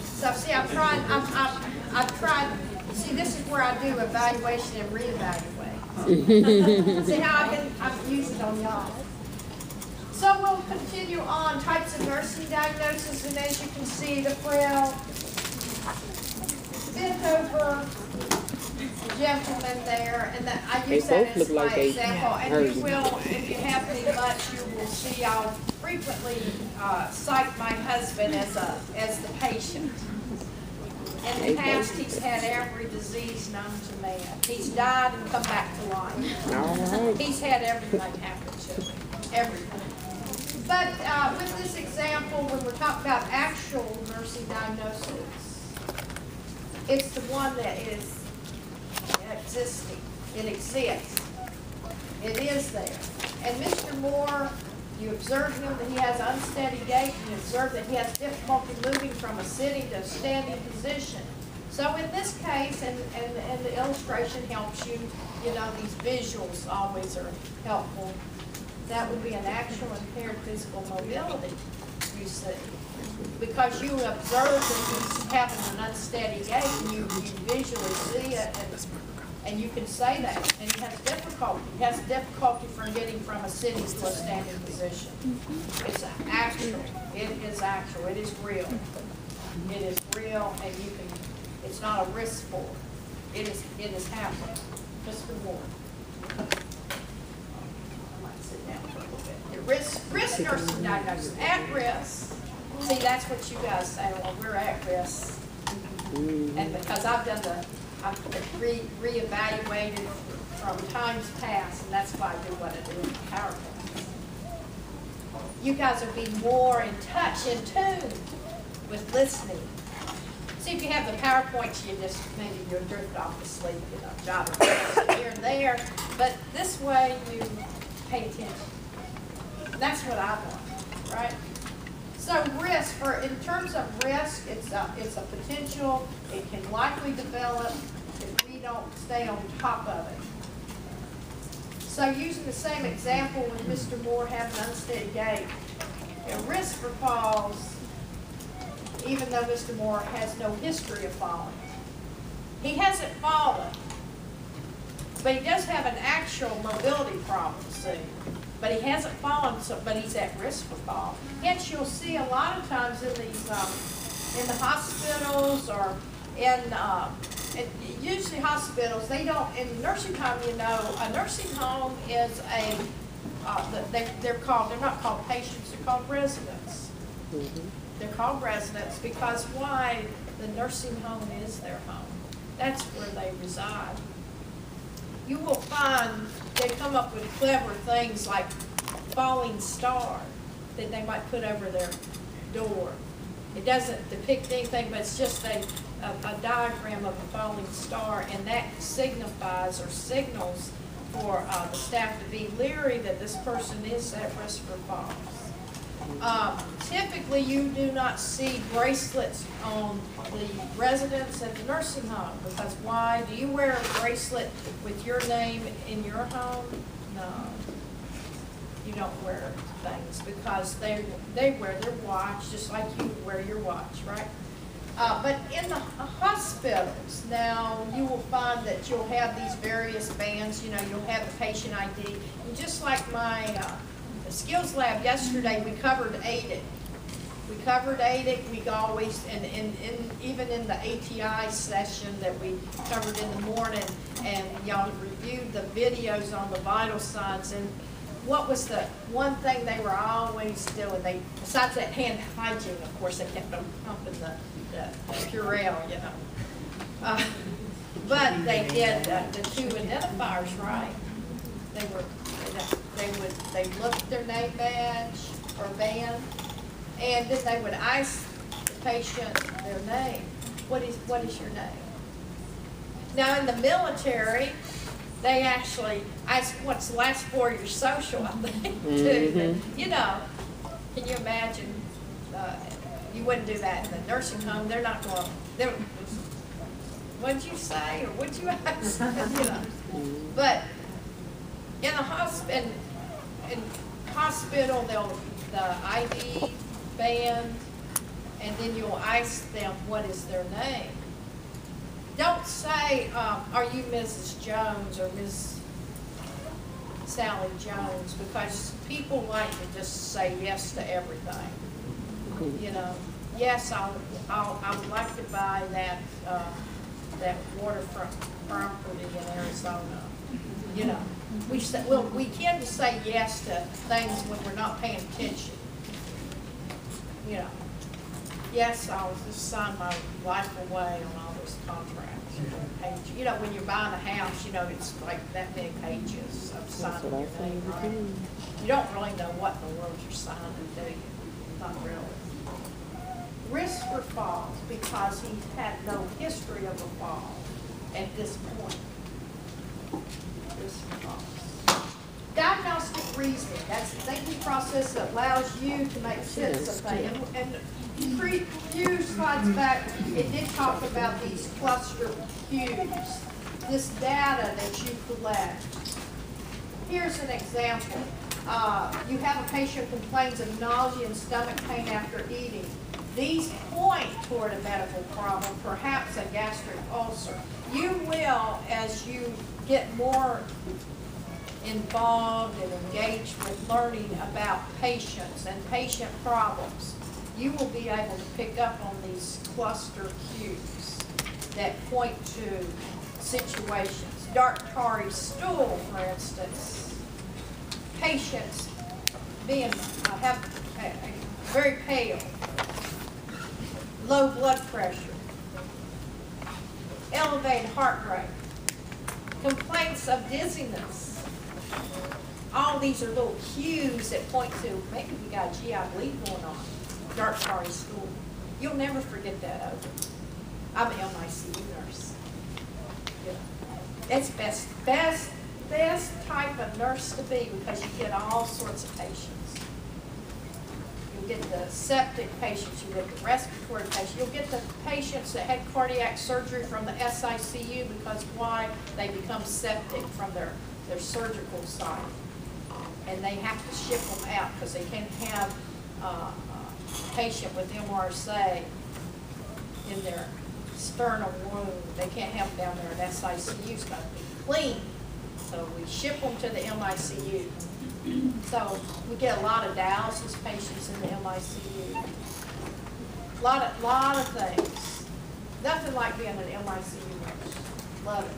So see, I'm trying, see, this is where I do evaluation and reevaluate. See how I've used it on y'all. So we'll continue on, types of nursing diagnosis, and as you can see, the frail, bent over gentleman there, and that I use that as my example. And you will, if you have me much, you will see I'll frequently cite my husband as the patient. In the past, he's had every disease known to man. He's died and come back to life. He's had everything happen to him, everything. But with this example, when we're talking about actual nursing diagnosis, it's the one that is existing. It exists. It is there. And Mr. Moore, you observe him that he has unsteady gait. You observe that he has difficulty moving from a sitting to a standing position. So in this case, and the illustration helps you, you know, these visuals always are helpful. That would be an actual impaired physical mobility, you see. Because you observe that he's having an unsteady gait, and you visually see it, and you can say that. And he has difficulty. He has difficulty from getting from a sitting to a standing position. It's actual. It is actual. It is real. It is real, and you can. It's not a risk for it. It is happening. Just reward. Risk nursing diagnosis, at risk. See, that's what you guys say, well, we're at risk. And because I've reevaluated from times past, and that's why I do what I do in PowerPoint. You guys will be more in touch, in tune with listening. See, if you have the PowerPoints, you just, maybe you'll drift off to sleep, you know, jot it here and there. But this way, you pay attention. That's what I want, right? So risk, in terms of risk, it's a potential. It can likely develop if we don't stay on top of it. So using the same example with Mr. Moore having unsteady gait, risk for falls, even though Mr. Moore has no history of falling. He hasn't fallen, but he does have an actual mobility problem, see? But he hasn't fallen, but he's at risk for fall. Hence, you'll see a lot of times in these, in the hospitals or usually hospitals, they don't, in nursing home, you know, a nursing home is they're not called patients, they're called residents. They're called residents because why? The nursing home is their home. That's where they reside. You will find they come up with clever things like falling star that they might put over their door. It doesn't depict anything, but it's just a diagram of a falling star, and that signifies or signals for the staff to be leery that this person is at risk for falls. Typically, you do not see bracelets on the residents at the nursing home because why? Do you wear a bracelet with your name in your home? No. You don't wear things because they wear their watch just like you wear your watch, right? But in the hospitals, now you will find that you'll have these various bands. You know, you'll have the patient ID. And just like my skills lab yesterday, we covered AIDIC. We covered AIDIC. We always, and even in the ATI session that we covered in the morning, and y'all reviewed the videos on the vital signs. And what was the one thing they were always doing? They, besides that hand hygiene, of course, they kept on pumping the Purell, you know. But they did the two identifiers, right? They looked at their name badge or band, and then they would ask the patient their name. What is your name? Now in the military, they actually ask what's the last four of your social, I think, too. But, you know, can you imagine? You wouldn't do that in the nursing home. They're not going. What'd you say, or what'd you ask? You know. But in a hospital, the ID band, and then you'll ask them what is their name. Don't say, are you Mrs. Jones or Miss Sally Jones, because people like to just say yes to everything. You know, yes, I would like to buy that waterfront property in Arizona. You know, we tend to say yes to things when we're not paying attention. You know, yes, I'll just sign my life away on all those contracts. You know, when you're buying a house, you know, it's like that many pages of signing your name, right? You don't really know what in the world you're signing, do you? Not really. Risk for falls, because he had no history of a fall at this point. Risk for falls. Diagnostic reasoning, that's the thinking process that allows you to make sense of things. And a few slides back, it did talk about these cluster cues, this data that you collect. Here's an example. You have a patient who complains of nausea and stomach pain after eating. These point toward a medical problem, perhaps a gastric ulcer. You will, as you get more involved and engaged with learning about patients and patient problems, you will be able to pick up on these cluster cues that point to situations. Dark tarry stool, for instance. Patients being very pale, low blood pressure, elevated heart rate, complaints of dizziness. All these are little cues that point to maybe we got a GI bleed going on. Dark tarry stool. You'll never forget that over. I'm an MICU nurse. Yeah. It's best type of nurse to be, because you get all sorts of patients. You'll get the septic patients, you'll get the respiratory patients, you'll get the patients that had cardiac surgery from the SICU, because why? They become septic from their surgical site. And they have to ship them out because they can't have a patient with MRSA in their sternal wound. They can't have them down there in SICU. It's got to be clean. So we ship them to the MICU. So we get a lot of dialysis patients in the MICU. A lot of things. Nothing like being an MICU nurse. Love it.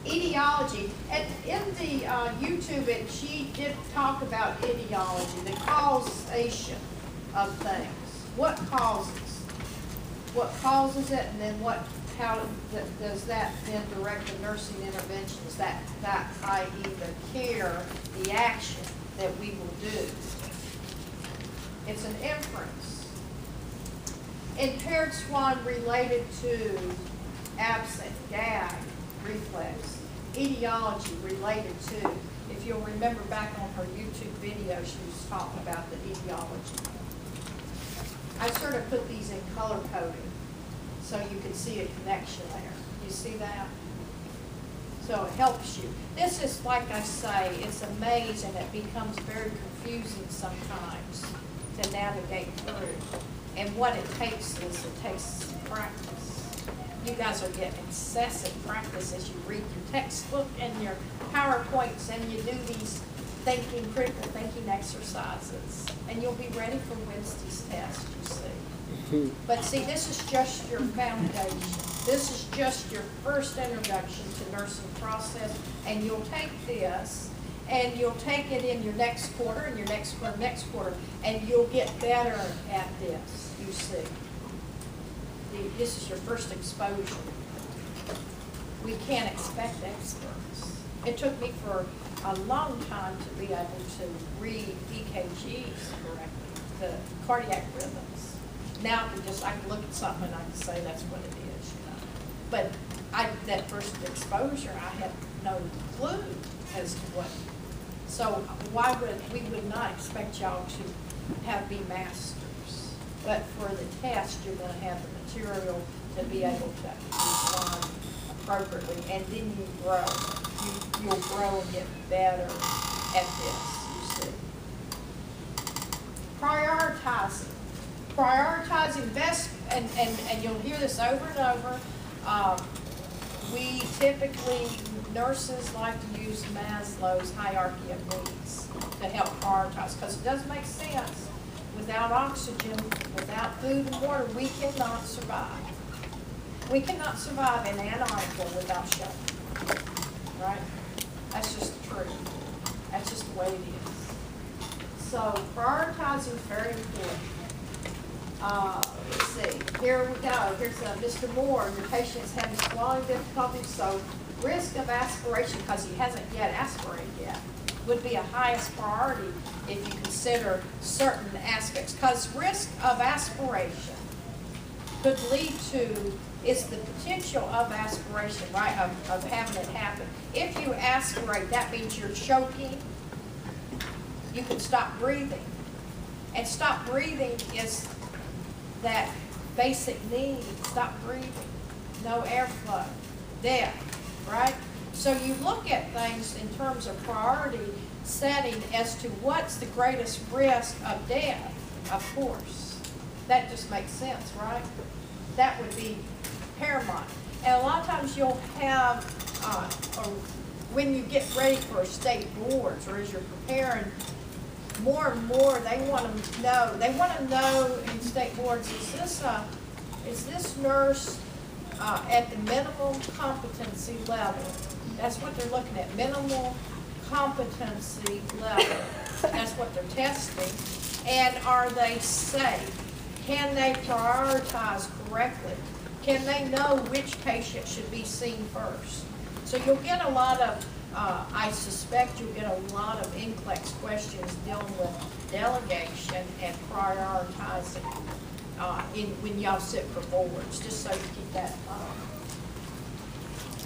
Etiology. And in the YouTube, she did talk about etiology, the causation of things. What causes it, and then how does that then direct the nursing interventions, that i.e. the care, the action that we will do. It's an inference. Impaired SWAN related to absent, gag, reflex. Etiology related to, if you'll remember back on her YouTube video, she was talking about the etiology. I sort of put these in color coding so you can see a connection there. You see that? So it helps you. This is, like I say, it's a maze, and it becomes very confusing sometimes to navigate through. And what it takes practice. You guys are getting incessant practice as you read your textbook and your PowerPoints, and you do these critical thinking exercises. And you'll be ready for Wednesday's test, you see. But see, this is just your foundation. This is just your first introduction to nursing process, and you'll take this, and you'll take it in your next quarter, and your next quarter, and you'll get better at this, you see. This is your first exposure. We can't expect experts. It took me for a long time to be able to read EKGs correctly, the cardiac rhythms. Now I can look at something and I can say that's what it is, you know. But that first exposure, I had no clue as to what. So we would not expect y'all to be masters. But for the test, you're going to have the material to be able to respond appropriately, and then you grow. You'll grow and get better at this, you see. Prioritizing. prioritizing best, and you'll hear this over and over, we typically, nurses like to use Maslow's hierarchy of needs to help prioritize, because it does make sense. Without oxygen, without food and water, we cannot survive. We cannot survive in Antarctica without shelter, right? That's just the truth. That's just the way it is. So prioritizing is very important. Let's see, here we go. Here's Mr. Moore. Your patient is having swallowing difficulties, so risk of aspiration, because he hasn't yet aspirated yet, would be a highest priority if you consider certain aspects, because risk of aspiration could lead to, is the potential of aspiration, right, of having it happen. If you aspirate, that means you're choking. You can stop breathing. And stop breathing is that basic need. Stop breathing. No airflow. Death, right? So you look at things in terms of priority setting as to what's the greatest risk of death, of course. That just makes sense, right? That would be paramount. And a lot of times you'll have, or when you get ready for state boards, or as you're preparing, more and more they want to know in state boards, is this nurse at the minimal competency level? That's what they're looking at, minimal competency level. That's what they're testing. And are they safe? Can they prioritize correctly? Can they know which patient should be seen first? So you'll get a lot of, I suspect you'll get a lot of NCLEX questions dealing with delegation and prioritizing when y'all sit for boards, just so you keep that in mind.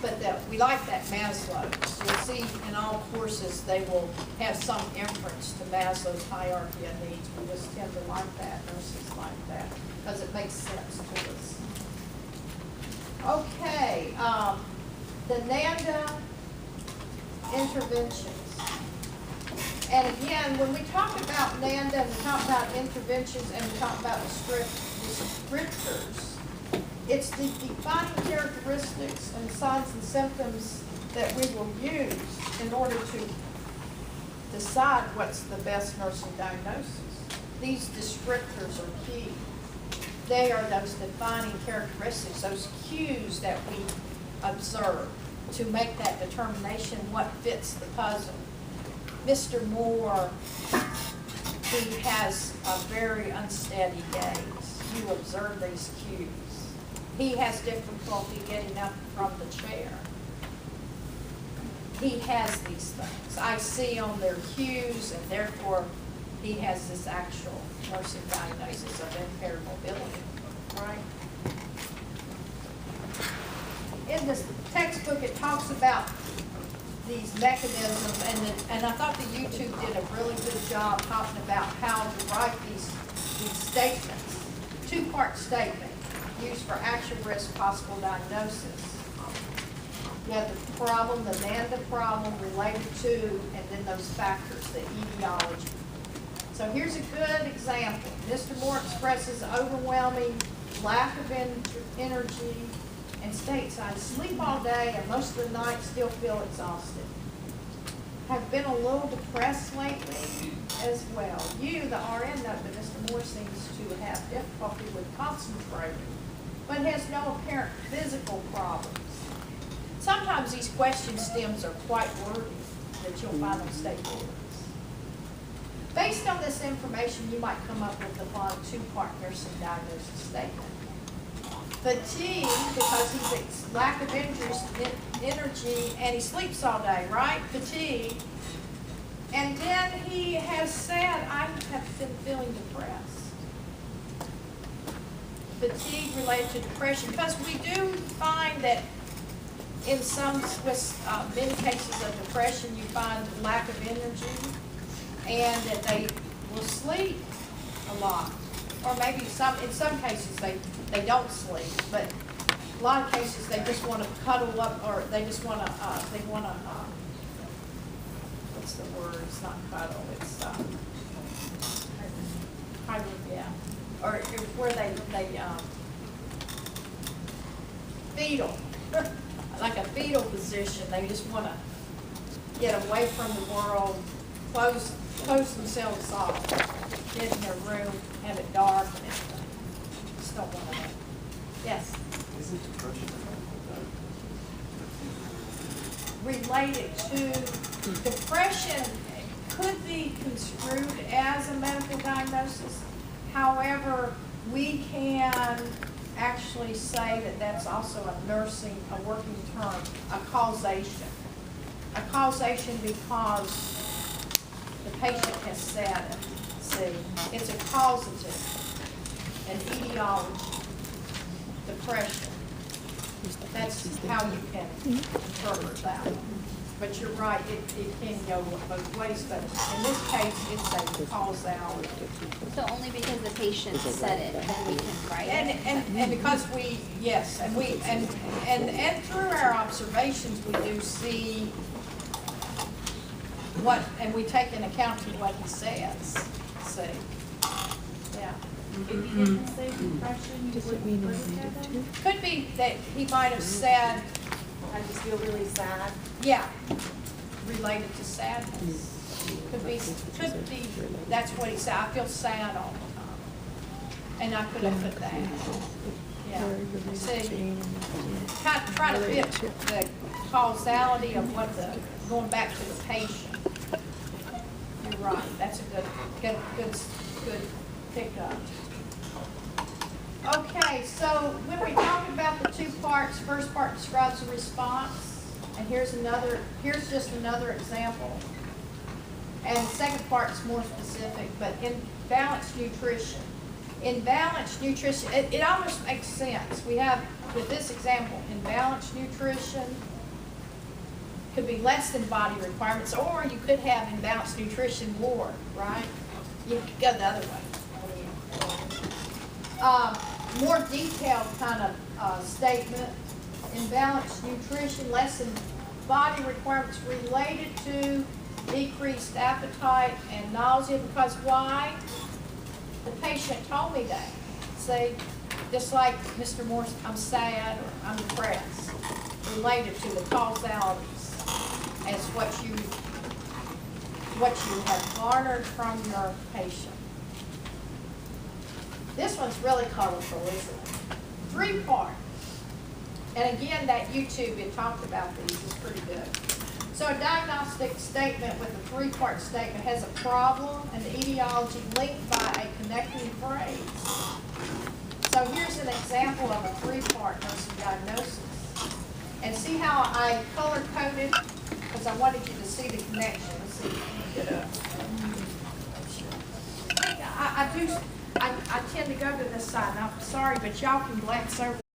But we like that Maslow. So you'll see in all courses they will have some inference to Maslow's hierarchy of needs. We just tend to like that, nurses like that, because it makes sense to us. Okay, the NANDA interventions. And again, when we talk about NANDA, we talk about interventions and we talk about descriptors, it's the defining characteristics and signs and symptoms that we will use in order to decide what's the best nursing diagnosis. These descriptors are key. They are those defining characteristics, those cues that we observe to make that determination what fits the puzzle. Mr. Moore, he has a very unsteady gaze. You observe these cues. He has difficulty getting up from the chair. He has these things. I see on their cues, and therefore he has this actual nursing diagnosis of impaired mobility, right? In this textbook, it talks about these mechanisms, and I thought the YouTube did a really good job talking about how to write these statements. Two-part statement used for actual risk possible diagnosis. You have the problem, the NANDA problem related to, and then those factors, the etiology. So here's a good example. Mr. Moore expresses overwhelming lack of energy and states, I sleep all day and most of the night still feel exhausted. Have been a little depressed lately as well. You, the RN, note that Mr. Moore seems to have difficulty with concentrating, but has no apparent physical problems. Sometimes these question stems are quite wordy that you'll find on state boards. Based on this information, you might come up with the following two-part nursing diagnosis statement. Fatigue, because he's lack of energy, and he sleeps all day, right? Fatigue. And then he has said, I have been feeling depressed. Fatigue related to depression, because we do find that in some, with many cases of depression, you find lack of energy, and that they will sleep a lot. Or maybe in some cases they don't sleep, but a lot of cases they just want to cuddle up, or they just want to, what's the word? It's not cuddle, it's, or where they fetal, like a fetal position. They just want to get away from the world, close themselves off, get in their room, have it dark and everything. Just don't want to. Yes. Isn't depression related to depression? Could be construed as a medical diagnosis. However, we can actually say that that's also a working term, a causation. A causation because the patient has said it. See, it's a causative, an etiology, depression. That's how you can interpret that. But you're right, it can go both ways, but in this case, it's a causality. So only because the patient said it, then we can write it? And because yes, and through our observations, we do see what, and we take into account to what he says, see, yeah. If you didn't say depression, you would put it there then? Could be that he might have said, I just feel really sad. yeah, related to sadness. Could be, that's what he said, I feel sad all the time. And I could have put that. Yeah, see, try to fit the causality of what going back to the patient. You're right, that's a good pickup. Okay, so when we talk about the two parts, first part describes the response, and here's just another example. And the second part is more specific, but imbalanced nutrition. Imbalanced nutrition, it almost makes sense. We have, with this example, imbalanced nutrition could be less than body requirements, or you could have imbalanced nutrition more, right? You could go the other way. More detailed kind of statement, imbalanced nutrition, less than body requirements related to decreased appetite and nausea, because why? The patient told me that. Say, just like Mr. Morse, I'm sad or I'm depressed, related to the causalities as what you have garnered from your patient. This one's really colorful, isn't it? 3 parts. And again, that YouTube, it talked about these, is pretty good. So a diagnostic statement with a 3-part statement has a problem and the etiology linked by a connecting phrase. So here's an example of a 3-part nursing diagnosis. And see how I color-coded? Because I wanted you to see the connection. Let's see if you can get up. I tend to go to this side. I'm sorry, but y'all can glance over.